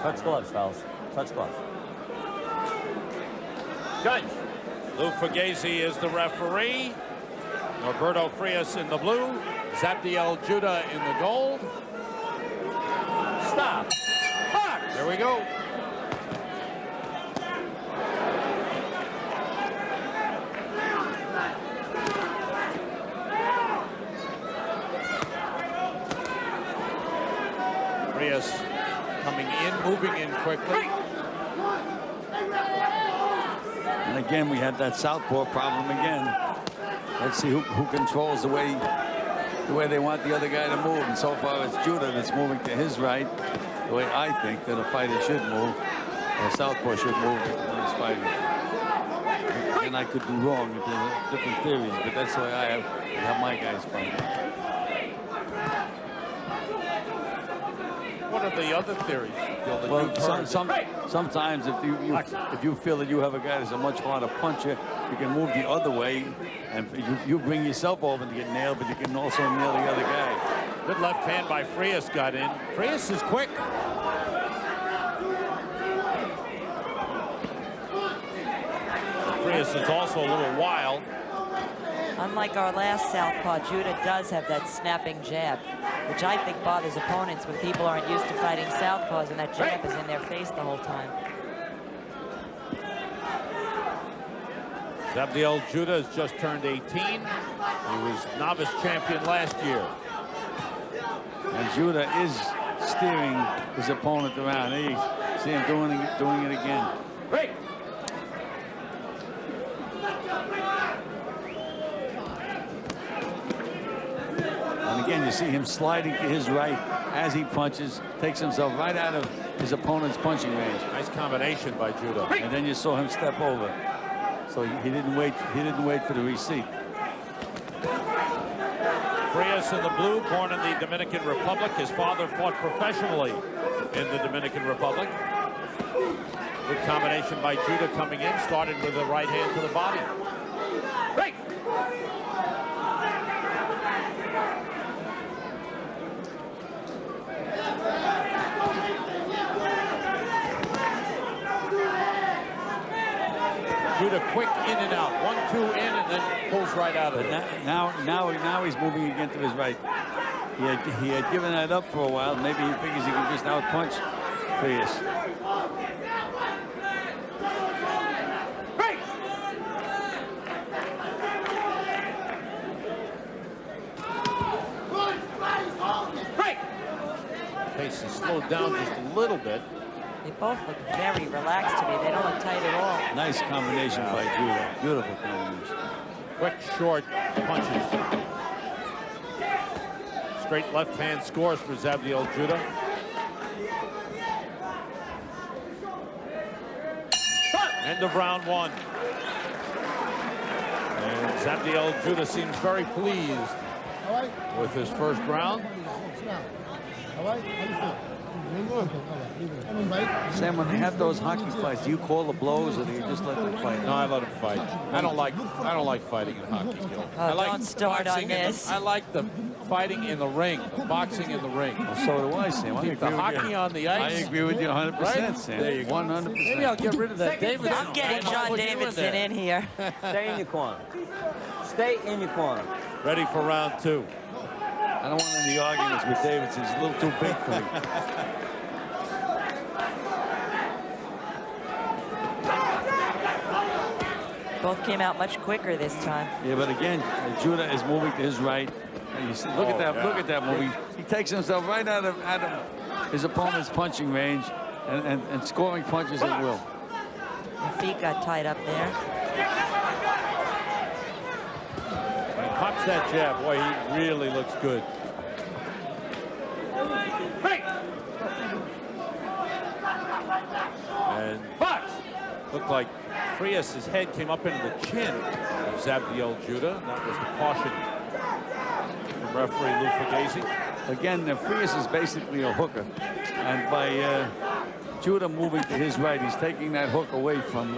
Touch gloves, fellas. Touch gloves. Judge. Lou Fugazi is the referee. Norberto Frias in the blue. Zabdiel Judah in the gold. Stop. Box. There we go. Frias coming in, moving in quickly. And again, we had that southpaw problem again. Let's see who controls the way they want the other guy to move. And so far, it's Judah that's moving to his right, the way I think that a fighter should move, or southpaw should move when he's fighting. And I could be wrong if there's different theories, but that's the way I have my guys fighting. What are the other theories, Bill, that Well, you've heard? sometimes if you feel that you have a guy that's a much harder puncher, you can move the other way, and you bring yourself over to get nailed, but you can also nail the other guy. Good left hand by Frias got in. Frias is quick. Frias is also a little wild. Unlike our last southpaw, Judah does have that snapping jab, which I think bothers opponents when people aren't used to fighting southpaws and that jab is in their face the whole time. Zabdiel Judah has just turned 18. He was novice champion last year. And Judah is steering his opponent around. There you see him doing it again. Right. And again, you see him sliding to his right as he punches, takes himself right out of his opponent's punching range. Nice combination by Judah. And then you saw him step over. So he didn't wait. He didn't wait for the receipt. Frias in the blue, born in the Dominican Republic. His father fought professionally in the Dominican Republic. Good combination by Judah coming in. Started with a right hand to the body. Right. Judah quick in and out. 1-2 in and then pulls right out of it. Now he's moving again to his right. He had given that up for a while. Maybe he figures he can just outpunch Frias. Pace is slowed down just a little bit. They both look very relaxed to me. They don't look tight at all. Nice combination by Judah. Beautiful combination. Quick, short punches. Straight left hand scores for Zabdiel Judah. End of round one. And Zabdiel Judah seems very pleased with his first round. Sam, when they have those hockey fights, do you call the blows or do you just let them fight? No, I let them fight. I don't like fighting in hockey, Gil. I like don't start on this. I like the fighting in the ring, the boxing in the ring. Well, so do I, Sam. Keep the hockey on the ice. I agree with you 100%, Right? Sam. There you go. 100%. Maybe I'll get rid of that Davidson. I'm getting John Davidson in here. Stay in your corner. Stay in your corner. Ready for round two. I don't want any arguments with Davidson. He's a little too big for me. Both came out much quicker this time. Yeah, but again, Judah is moving to his right. And you see, look at that! yeah. Look at that move. He takes himself right out of his opponent's punching range and scoring punches at will. The feet got tied up there. When he pops that jab, boy, he really looks good. And looked like Frias' head came up into the chin of Zabdiel Judah. That was the caution from referee Lou Fugazi. Again, Frias is basically a hooker, and by Judah moving to his right, he's taking that hook away from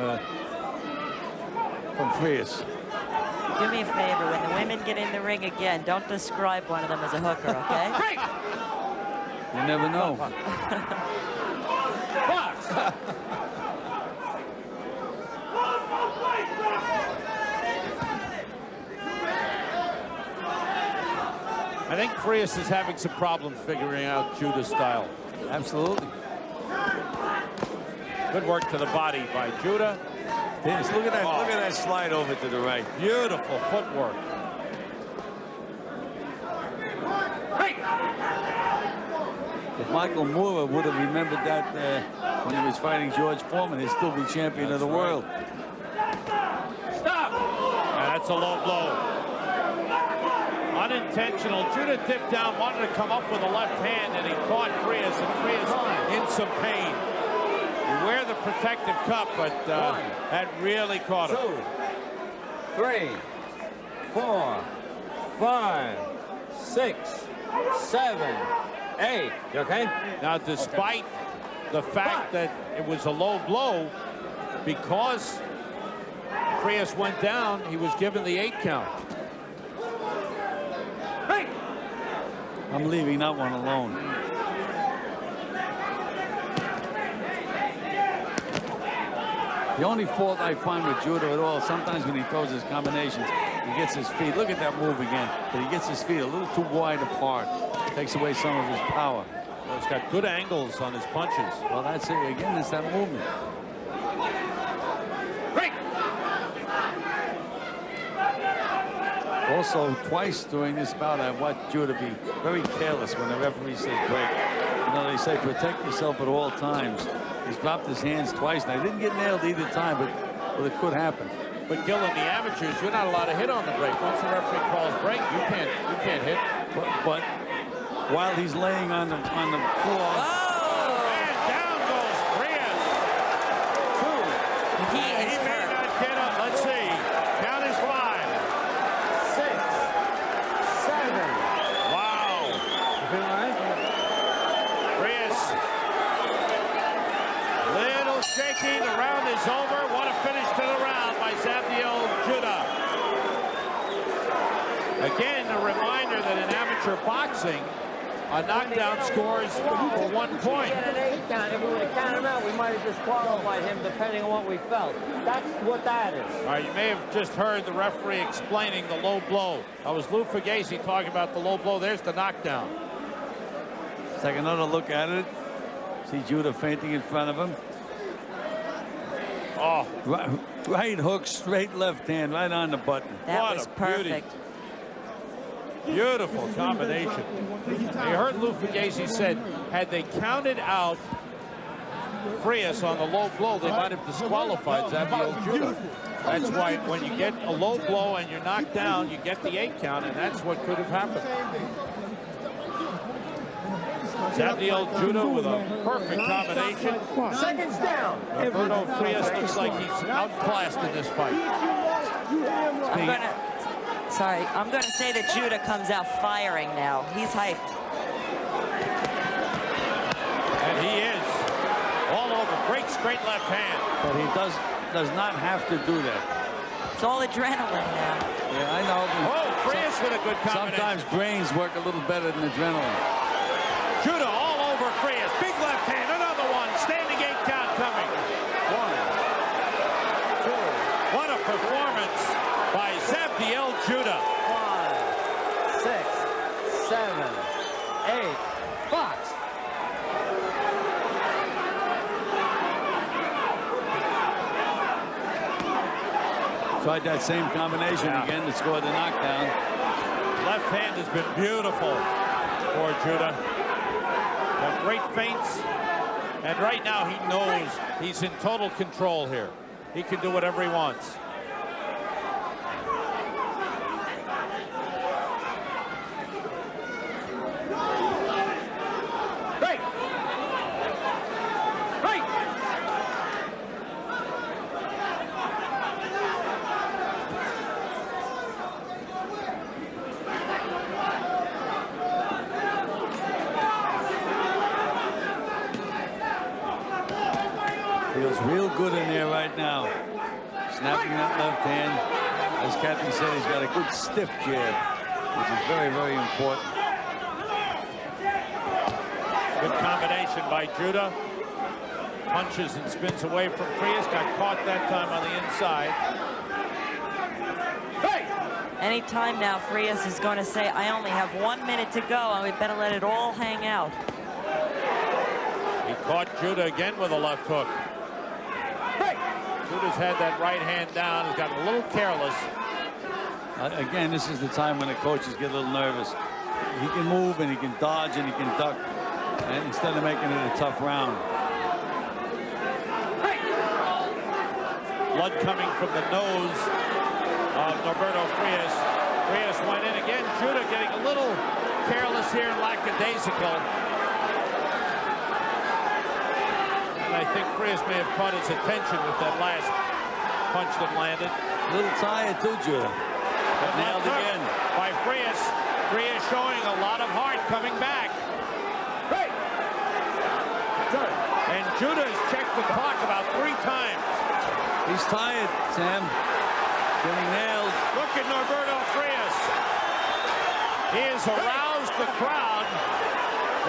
Frias. Do me a favor, when the women get in the ring again, don't describe one of them as a hooker, okay? You never know. Frias is having some problems figuring out Judah's style. Absolutely. Good work to the body by Judah. Yes, look at that. Look at that slide over to the right. Beautiful footwork. If Michael Moore would have remembered that when he was fighting George Foreman, he'd still be champion of the world. Stop! And that's a low blow. Unintentional. Judah dipped down, wanted to come up with a left hand, and he caught Frias, and Frias in some pain. You wear the protective cup, but that really caught him. 2, 3, 4, 5, 6, 7, 8. You okay? Now, despite the fact that it was a low blow, because Frias went down, he was given the 8 count. I'm leaving that one alone. The only fault I find with Judah at all, sometimes when he throws his combinations, he gets his feet. Look at that move again. But he gets his feet a little too wide apart. Takes away some of his power. Well, he's got good angles on his punches. Well, that's it. Again, it's that movement. Also, twice during this bout, I watched Judah be very careless when the referee says break. You know, they say protect yourself at all times. He's dropped his hands twice, and I didn't get nailed either time, but it could happen. But Gil, in the amateurs, you're not allowed to hit on the break. Once the referee calls break, you can't hit. But while he's laying on the floor. And down goes Frias. He He may not get up. Let's see. Count is 5. 6, 7. Wow. You feel all right? Frias. Little shaky. The round is over. What a finish to the round by Zabdiel Judah. Again, a reminder that in amateur boxing, a knockdown scores for 1 point. If we had an 8 count, if we would have counted him out, we might have disqualified him depending on what we felt. That's what that is. All right, you may have just heard the referee explaining the low blow. That was Lou Fugazi talking about the low blow. There's the knockdown. Let's take another look at it. See Judah fainting in front of him. Oh, Right hook, straight left hand, right on the button. That What was a beauty. perfect. beautiful combination. You heard Lou Fugazi said, had they counted out Frias on the low blow, they might have disqualified Zabdiel Judah. That's why when you get a low blow and you're knocked down, you get the 8 count, and that's what could have happened. Zabdiel Judah with a perfect combination. Seconds down. Roberto Frias looks like he's outclassed in this fight. I'm gonna say that Judah comes out firing now. He's hyped. And he is all over. Great straight left hand. But he does not have to do that. It's all adrenaline now. Yeah, I know. Oh, Frias with a good combination. Sometimes brains work a little better than adrenaline. Judah all over Frias. Big left hand. Another one. Standing 8 count coming. 1, 2. What a performance by Zabdiel Judah. 5, 6, 7, 8. Box. Tried that same combination again to score the knockdown. Left hand has been beautiful for Judah. Got great feints. And right now he knows he's in total control here. He can do whatever he wants. Feels real good in there right now. Snapping that left hand. As Kathy said, he's got a good stiff jab, which is very, very important. Good combination by Judah. Punches and spins away from Frias. Got caught that time on the inside. Anytime now, Frias is going to say, I only have 1 minute to go, and we better let it all hang out. He caught Judah again with a left hook. Judah's had that right hand down. He's gotten a little careless. Again, this is the time when the coaches get a little nervous. He can move and he can dodge and he can duck, and instead of making it a tough round. Blood coming from the nose of Norberto Frias. Frias went in again. Judah getting a little careless here, lackadaisical. And I think Frias may have caught his attention with that last punch that landed. A little tired too, Judah. But nailed again. By Frias. Frias showing a lot of heart coming back. And Judah has checked the clock about 3 times. He's tired, Sam. Getting nailed. Look at Norberto Frias. He has aroused the crowd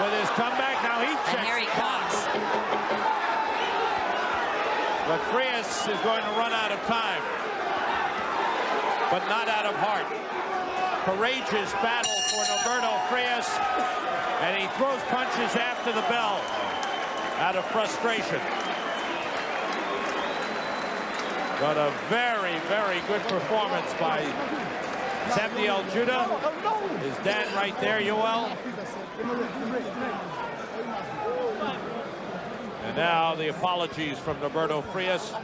with his comeback. Now he checks. And here he comes. But Frias is going to run out of time. But not out of heart. Courageous battle for Norberto Frias. And he throws punches after the bell out of frustration. But a very, very good performance by Zabdiel Judah. His dad right there, Yoel. And now the apologies from Norberto Frias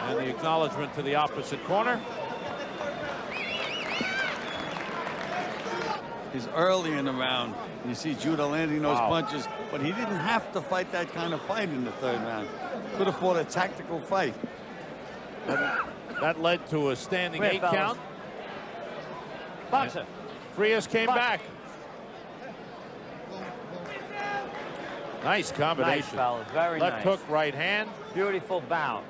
and the acknowledgement to the opposite corner. He's early in the round. You see Judah landing those Wow. punches, but he didn't have to fight that kind of fight in the 3rd round. Could have fought a tactical fight. That led to a standing Come here, 8 fellas. count. Boxer. Frias came Boxer. back. Nice Nice, combination. fellas. Very Left nice. hook, right hand. Beautiful bout.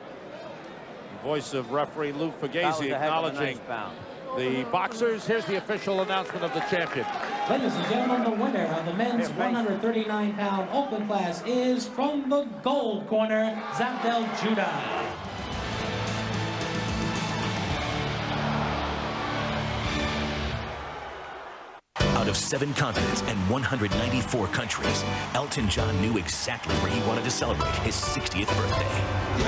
Voice of referee Lou That was Fugazi a heck of a acknowledging nice bout. the boxers. Here's the official announcement of the champion. Ladies and gentlemen, the winner of the men's 139-pound open class is from the gold corner, Zabdiel Judah. Out of 7 continents and 194 countries, Elton John knew exactly where he wanted to celebrate his 60th birthday.